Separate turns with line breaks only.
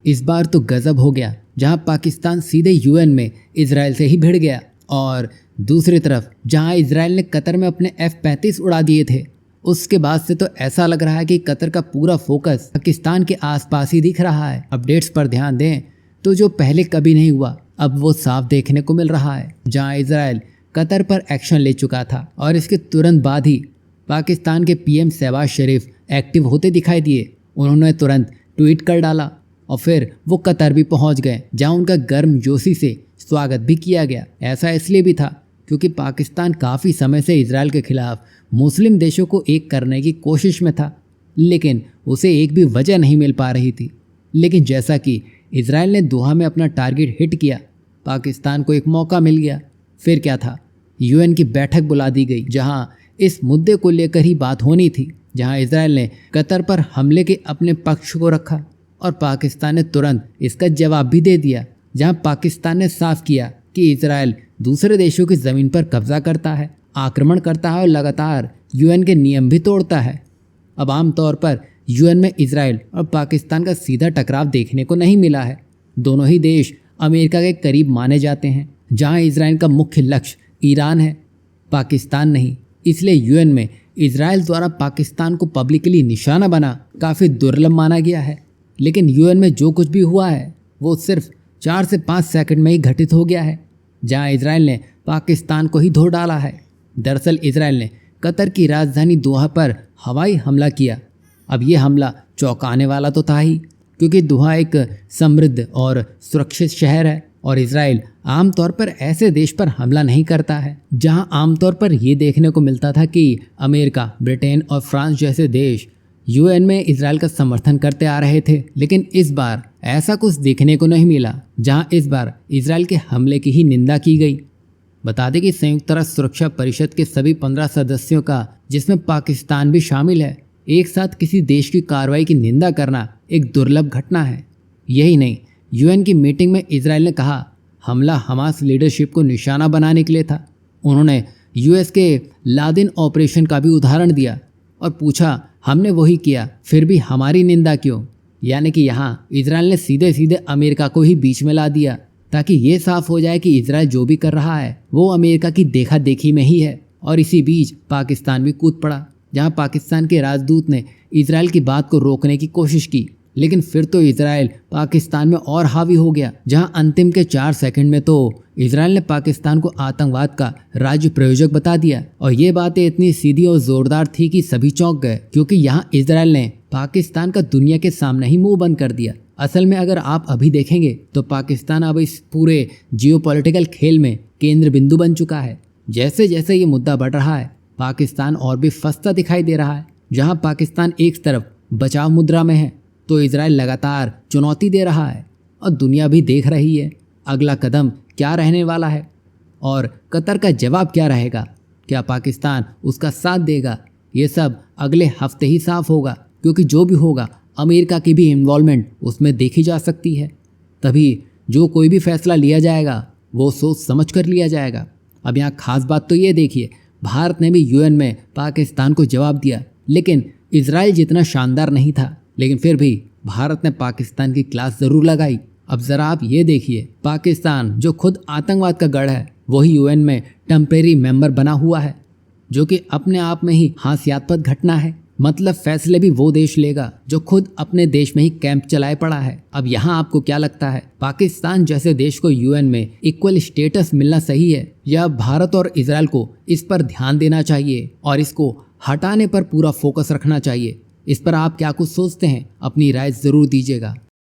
इस बार तो गजब हो गया, जहां पाकिस्तान सीधे यूएन में इजराइल से ही भिड़ गया। और दूसरी तरफ जहां इजराइल ने कतर में अपने F-35 उड़ा दिए थे, उसके बाद से तो ऐसा लग रहा है कि कतर का पूरा फोकस पाकिस्तान के आसपास ही दिख रहा है। अपडेट्स पर ध्यान दें तो जो पहले कभी नहीं हुआ अब वो साफ देखने को मिल रहा है, जहां इजराइल कतर पर एक्शन ले चुका था और इसके तुरंत बाद ही पाकिस्तान के PM शहबाज शरीफ एक्टिव होते दिखाई दिए। उन्होंने तुरंत ट्वीट कर डाला और फिर वो कतर भी पहुंच गए, जहां उनका गर्मजोशी से स्वागत भी किया गया। ऐसा इसलिए भी था क्योंकि पाकिस्तान काफ़ी समय से इजराइल के खिलाफ मुस्लिम देशों को एक करने की कोशिश में था, लेकिन उसे एक भी वजह नहीं मिल पा रही थी। लेकिन जैसा कि इजराइल ने दोहा में अपना टारगेट हिट किया, पाकिस्तान को एक मौका मिल गया। फिर क्या था, UN की बैठक बुला दी गई, जहां इस मुद्दे को लेकर ही बात होनी थी, जहां इजराइल ने कतर पर हमले के अपने पक्ष को रखा और पाकिस्तान ने तुरंत इसका जवाब भी दे दिया, जहां पाकिस्तान ने साफ किया कि इजराइल दूसरे देशों की ज़मीन पर कब्जा करता है, आक्रमण करता है और लगातार UN के नियम भी तोड़ता है। अब आमतौर पर UN में इजराइल और पाकिस्तान का सीधा टकराव देखने को नहीं मिला है। दोनों ही देश अमेरिका के करीब माने जाते हैं, जहां इजराइल का मुख्य लक्ष्य ईरान है, पाकिस्तान नहीं। इसलिए UN में इजराइल द्वारा पाकिस्तान को पब्लिकली निशाना बना काफ़ी दुर्लभ माना गया है। लेकिन UN में जो कुछ भी हुआ है वो सिर्फ 4 से 5 सेकंड में ही घटित हो गया है, जहां इजराइल ने पाकिस्तान को ही धो डाला है। दरअसल इजराइल ने कतर की राजधानी दोहा पर हवाई हमला किया। अब ये हमला चौंकाने वाला तो था ही, क्योंकि दोहा एक समृद्ध और सुरक्षित शहर है और इजराइल आमतौर पर ऐसे देश पर हमला नहीं करता है। जहां आमतौर पर ये देखने को मिलता था कि अमेरिका, ब्रिटेन और फ्रांस जैसे देश UN में इजराइल का समर्थन करते आ रहे थे, लेकिन इस बार ऐसा कुछ देखने को नहीं मिला, जहां इस बार इजराइल के हमले की ही निंदा की गई। बता दें कि संयुक्त राष्ट्र सुरक्षा परिषद के सभी 15 सदस्यों का, जिसमें पाकिस्तान भी शामिल है, एक साथ किसी देश की कार्रवाई की निंदा करना एक दुर्लभ घटना है। यही नहीं, UN की मीटिंग में इजराइल ने कहा हमला हमास लीडरशिप को निशाना बनाने के लिए था। उन्होंने US के लादेन ऑपरेशन का भी उदाहरण दिया और पूछा हमने वही किया, फिर भी हमारी निंदा क्यों। यानी कि यहाँ इजराइल ने सीधे सीधे अमेरिका को ही बीच में ला दिया, ताकि ये साफ हो जाए कि इजराइल जो भी कर रहा है वो अमेरिका की देखा देखी में ही है। और इसी बीच पाकिस्तान भी कूद पड़ा, जहाँ पाकिस्तान के राजदूत ने इजराइल की बात को रोकने की कोशिश की, लेकिन फिर तो इजराइल पाकिस्तान में और हावी हो गया, जहां अंतिम के 4 सेकंड में तो इजराइल ने पाकिस्तान को आतंकवाद का राज्य प्रयोजक बता दिया। और ये बातें इतनी सीधी और जोरदार थी कि सभी चौंक गए, क्योंकि यहां इजराइल ने पाकिस्तान का दुनिया के सामने ही मुंह बंद कर दिया। असल में अगर आप अभी देखेंगे तो पाकिस्तान अब इस पूरे जियोपॉलिटिकल खेल में केंद्र बिंदु बन चुका है। जैसे जैसे ये मुद्दा बढ़ रहा है, पाकिस्तान और भी फंसता दिखाई दे रहा है। जहां पाकिस्तान एक तरफ बचाव मुद्रा में है, तो इजराइल लगातार चुनौती दे रहा है और दुनिया भी देख रही है अगला कदम क्या रहने वाला है और कतर का जवाब क्या रहेगा। क्या पाकिस्तान उसका साथ देगा? ये सब अगले हफ्ते ही साफ होगा, क्योंकि जो भी होगा अमेरिका की भी इन्वॉल्वमेंट उसमें देखी जा सकती है। तभी जो कोई भी फैसला लिया जाएगा वो सोच समझ कर लिया जाएगा। अब यहाँ खास बात तो ये देखिए, भारत ने भी UN में पाकिस्तान को जवाब दिया, लेकिन इजराइल जितना शानदार नहीं था, लेकिन फिर भी भारत ने पाकिस्तान की क्लास ज़रूर लगाई। अब ज़रा आप ये देखिए, पाकिस्तान जो खुद आतंकवाद का गढ़ है, वही UN में टेम्परेरी मेंबर बना हुआ है, जो कि अपने आप में ही हास्यास्पद घटना है। मतलब फैसले भी वो देश लेगा जो खुद अपने देश में ही कैंप चलाए पड़ा है। अब यहाँ आपको क्या लगता है, पाकिस्तान जैसे देश को UN में इक्वल स्टेटस मिलना सही है, या भारत और इजराइल को इस पर ध्यान देना चाहिए और इसको हटाने पर पूरा फोकस रखना चाहिए? इस पर आप क्या कुछ सोचते हैं? अपनी राय ज़रूर दीजिएगा।